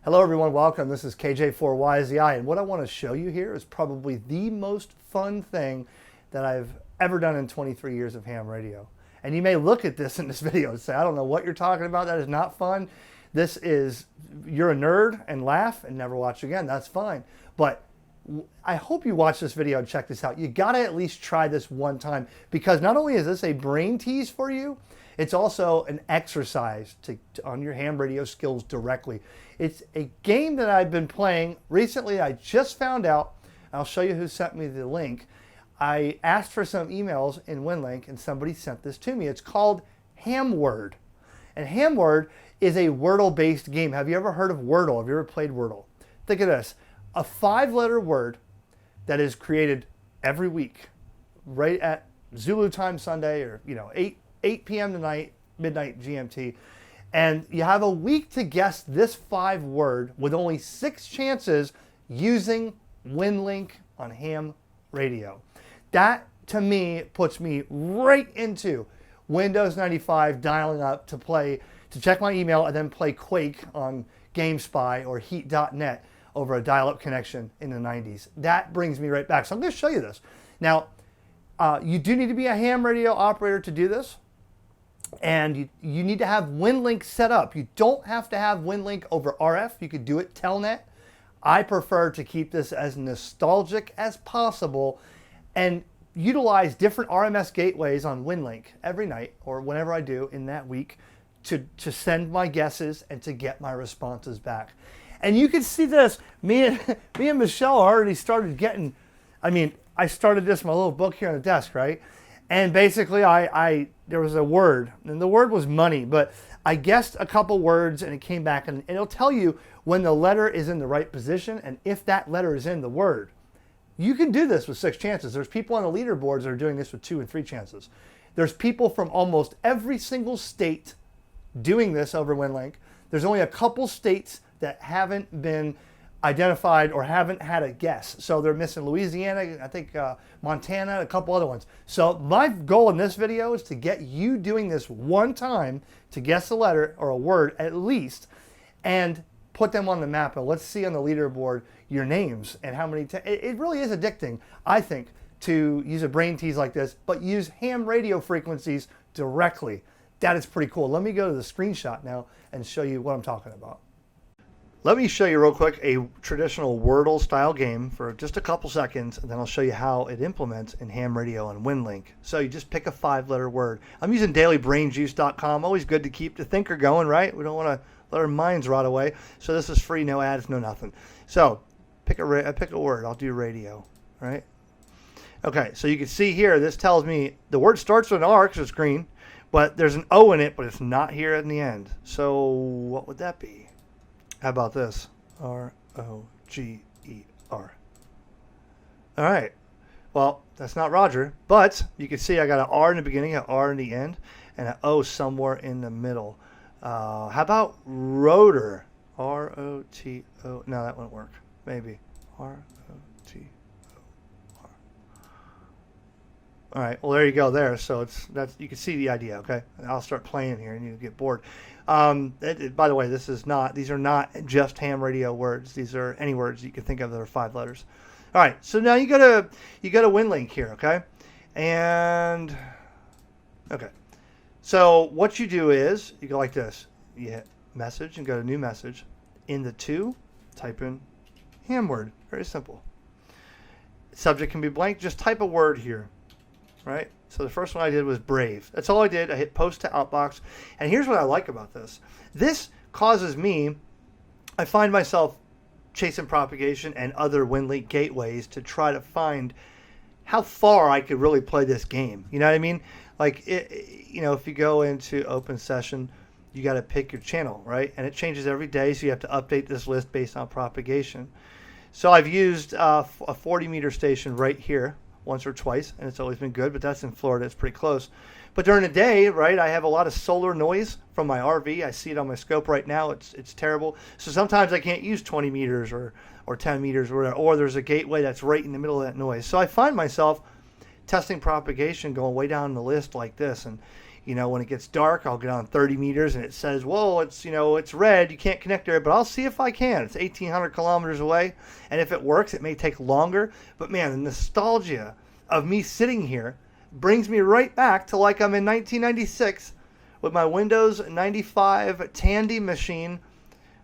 Hello everyone, welcome. This is KJ4YZI, and what I want to show you here is probably the most fun thing that I've ever done in 23 years of ham radio. And you may look at this in this video and say, I don't know what you're talking about, that is not fun. This is, you're a nerd and laugh and never watch again, that's fine. But I hope you watch this video and check this out. You gotta at least try this one time, because not only is this a brain tease for you, it's also an exercise on your ham radio skills directly. It's a game that I've been playing recently. I just found out. I'll show you who sent me the link. I asked for some emails in Winlink and somebody sent this to me. It's called Hamword. And Hamword is a Wordle-based game. Have you ever heard of Wordle? Have you ever played Wordle? Think of this. A 5-letter word that is created every week, right at Zulu time Sunday, or 8 p.m. tonight, midnight GMT. And you have a week to guess this 5-word with only 6 chances using Winlink on ham radio. That, to me, puts me right into Windows 95 dialing up to check my email and then play Quake on GameSpy or Heat.net over a dial-up connection in the 90s. That brings me right back. So I'm going to show you this. Now, you do need to be a ham radio operator to do this. And you need to have Winlink set up. You don't have to have Winlink over RF. You could do it Telnet. I prefer to keep this as nostalgic as possible and utilize different RMS gateways on Winlink every night or whenever I do in that week to send my guesses and to get my responses back. And you can see this. Me and Michelle already started getting, I started this in my little book here on the desk, right? And basically, there was a word, and the word was money, but I guessed a couple words, and it came back, and it'll tell you when the letter is in the right position, and if that letter is in the word. You can do this with 6 chances. There's people on the leaderboards that are doing this with 2 and 3 chances. There's people from almost every single state doing this over Winlink. There's only a couple states that haven't been identified or haven't had a guess. So they're missing Louisiana, I think Montana, a couple other ones. So my goal in this video is to get you doing this one time to guess a letter or a word at least and put them on the map. And let's see on the leaderboard your names and how many. It really is addicting, I think, to use a brain tease like this, but use ham radio frequencies directly. That is pretty cool. Let me go to the screenshot now and show you what I'm talking about. Let me show you real quick a traditional Wordle style game for just a couple seconds, and then I'll show you how it implements in ham radio and Winlink. So you just pick a 5-letter word. I'm using dailybrainjuice.com. Always good to keep the thinker going, right? We don't want to let our minds rot away. So this is free, no ads, no nothing. So pick a word. I'll do radio, right? Okay, so you can see here, this tells me the word starts with an R because it's green, but there's an O in it, but it's not here in the end. So what would that be? How about this? R-O-G-E-R. All right. Well, that's not Roger, but you can see I got an R in the beginning, an R in the end, and an O somewhere in the middle. How about rotor? R-O-T-O. No, that won't work. Maybe. R-O-T-O-R. All right. Well, there you go there. So you can see the idea, okay? And I'll start playing here and you'll get bored. By the way, these are not just ham radio words. These are any words you can think of that are 5 letters. All right, so now you go to Winlink here, okay? And okay, so what you do is you go like this. You hit message and go to new message. In the 2, type in Hamword. Very simple. Subject can be blank. Just type a word here, right? So the first one I did was brave. That's all I did. I hit post to outbox. And here's what I like about this. This causes me, I find myself chasing propagation and other Winlink gateways to try to find how far I could really play this game. You know what I mean? Like, if you go into open session, you got to pick your channel, right? And it changes every day, so you have to update this list based on propagation. So I've used a 40-meter station right here once or twice, and it's always been good, but that's in Florida. It's pretty close. But during the day, right, I have a lot of solar noise from my RV. I see it on my scope right now. It's terrible. So sometimes I can't use 20 meters or 10 meters or whatever, or there's a gateway that's right in the middle of that noise. So I find myself testing propagation going way down the list like this. And, When it gets dark, I'll get on 30 meters and it says, whoa, it's red. You can't connect there, but I'll see if I can. It's 1,800 kilometers away. And if it works, it may take longer. But man, the nostalgia of me sitting here brings me right back to like I'm in 1996 with my Windows 95 Tandy machine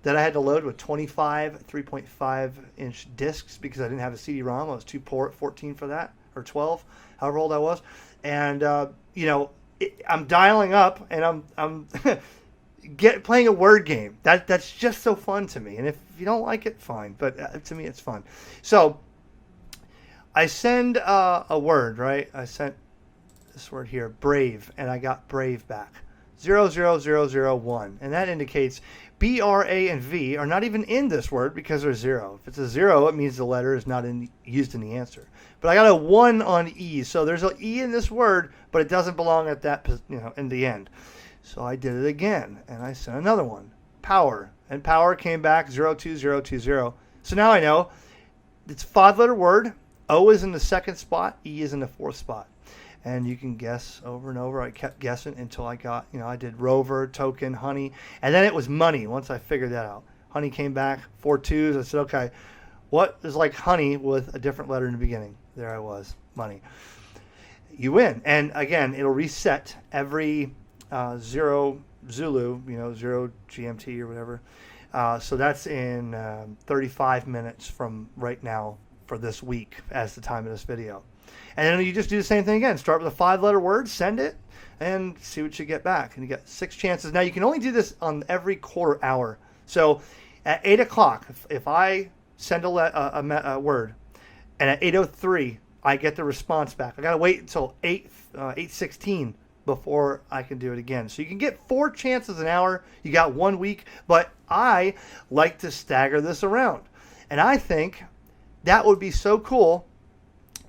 that I had to load with 25 3.5-inch discs because I didn't have a CD-ROM. I was too poor at 14 for that, or 12, however old I was. And, I'm dialing up and I'm playing a word game. That's just so fun to me. And if you don't like it, fine. But to me, it's fun. So I send a word, right? I sent this word here, brave, and I got brave back. 00001. And that indicates B, R, A, and V are not even in this word because they're 0. If it's a 0, it means the letter is not used in the answer. But I got a 1 on E, so there's an E in this word, but it doesn't belong at that, in the end. So I did it again, and I sent another one, power, and power came back 02020. So now I know it's a 5-letter word. O is in the 2nd spot, E is in the 4th spot. And you can guess over and over. I kept guessing until I got, I did rover, token, honey, and then it was money once I figured that out. Honey came back, 4 2s. I said, okay, what is like honey with a different letter in the beginning? There I was, money. You win. And again, it'll reset every 0 Zulu, 0 GMT or whatever. So that's in 35 minutes from right now for this week as the time of this video. And then you just do the same thing again. Start with a 5-letter word, send it, and see what you get back. And you get 6 chances. Now, you can only do this on every quarter hour. So at 8 o'clock, if I send a word, and at 8:03, I get the response back. I got to wait until 8:16 before I can do it again. So you can get 4 chances an hour. You got 1 week. But I like to stagger this around. And I think that would be so cool.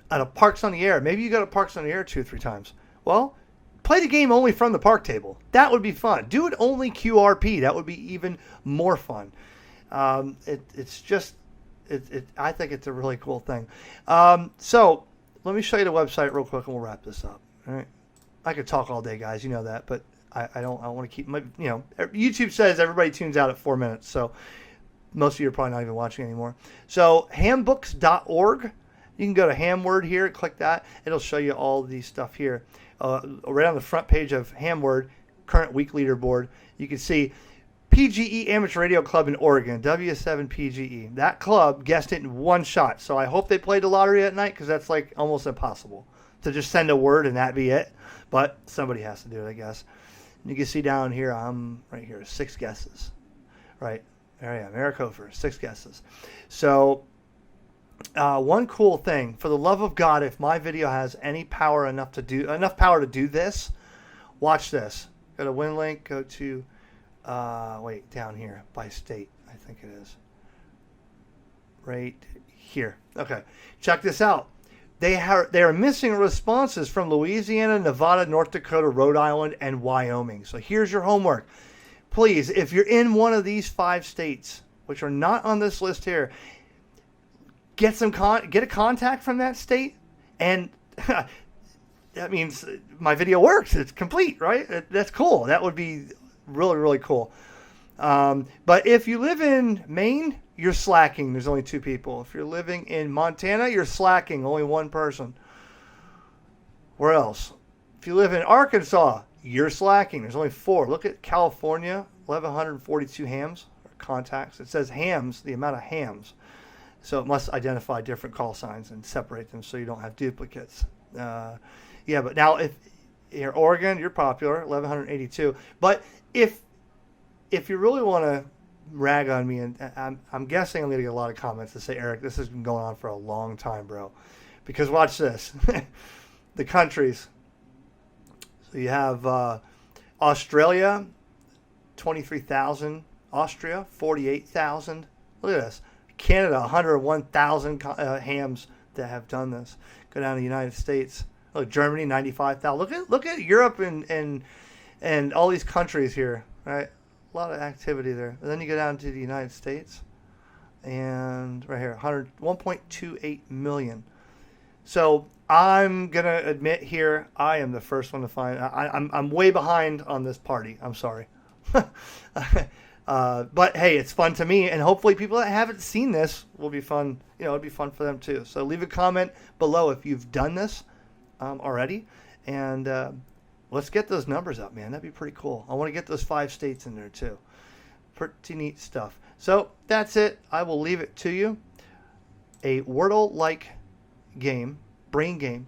At a Parks on the Air. Maybe you go to Parks on the Air 2 or 3 times. Well, play the game only from the park table. That would be fun. Do it only QRP. That would be even more fun. I think it's a really cool thing. So let me show you the website real quick and we'll wrap this up. All right. I could talk all day, guys. You know that, but I want to keep my, YouTube says everybody tunes out at 4 minutes. So most of you are probably not even watching anymore. So hambooks.org. You can go to Hamword here, click that. It'll show you all these stuff here. Right on the front page of Hamword, current week leaderboard, you can see PGE Amateur Radio Club in Oregon, W7PGE. That club guessed it in 1 shot. So I hope they played the lottery at night because that's like almost impossible to just send a word and that be it. But somebody has to do it, I guess. And you can see down here, I'm right here, 6 guesses. Right, there I am, Eric Hofer, 6 guesses. So one cool thing, for the love of God, if my video has any power enough power to do this, watch this. Go to Winlink, go to down here by state, I think it is. Right here. Okay. Check this out. They are missing responses from Louisiana, Nevada, North Dakota, Rhode Island, and Wyoming. So here's your homework. Please, if you're in one of these 5 states, which are not on this list here, get a contact from that state, and that means my video works. It's complete, right? That's cool. That would be really, really cool. But if you live in Maine, you're slacking. There's only 2 people. If you're living in Montana, you're slacking. Only 1 person. Where else? If you live in Arkansas, you're slacking. There's only 4. Look at California, 1,142 hams or contacts. It says hams, the amount of hams. So it must identify different call signs and separate them so you don't have duplicates. But now if you're Oregon, you're popular, 1,182. But if you really want to rag on me, and I'm guessing I'm going to get a lot of comments that say, Eric, this has been going on for a long time, bro. Because watch this. The countries. So you have Australia, 23,000. Austria, 48,000. Look at this. Canada, 101,000 hams that have done this. Go down to the United States. Look, Germany, 95,000. Look at Europe and all these countries here, right? A lot of activity there. And then you go down to the United States, and right here, 1.28 million. So I'm gonna admit here, I am the first one to find. I'm way behind on this party. I'm sorry, but hey, it's fun to me, and hopefully people that haven't seen this will be fun. You know, it'll be fun for them too. So leave a comment below if you've done this already, and let's get those numbers up, man. That'd be pretty cool. I want to get those 5 states in there too. Pretty neat stuff. So that's it. I will leave it to you. A Wordle-like game, brain game,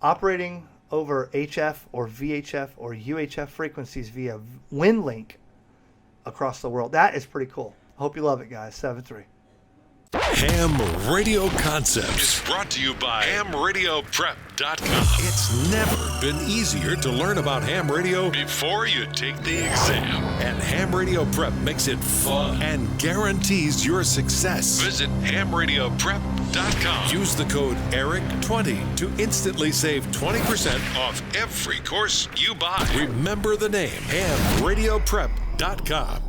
operating over HF or VHF or UHF frequencies via Winlink across the world. That is pretty cool. Hope you love it, guys. 7-3. Ham Radio Concepts is brought to you by HamRadioPrep.com. It's never been easier to learn about ham radio before you take the exam. And Ham Radio Prep makes it fun and guarantees your success. Visit HamRadioPrep.com. Use the code ERIC20 to instantly save 20% off every course you buy. Remember the name, HamRadioPrep.com.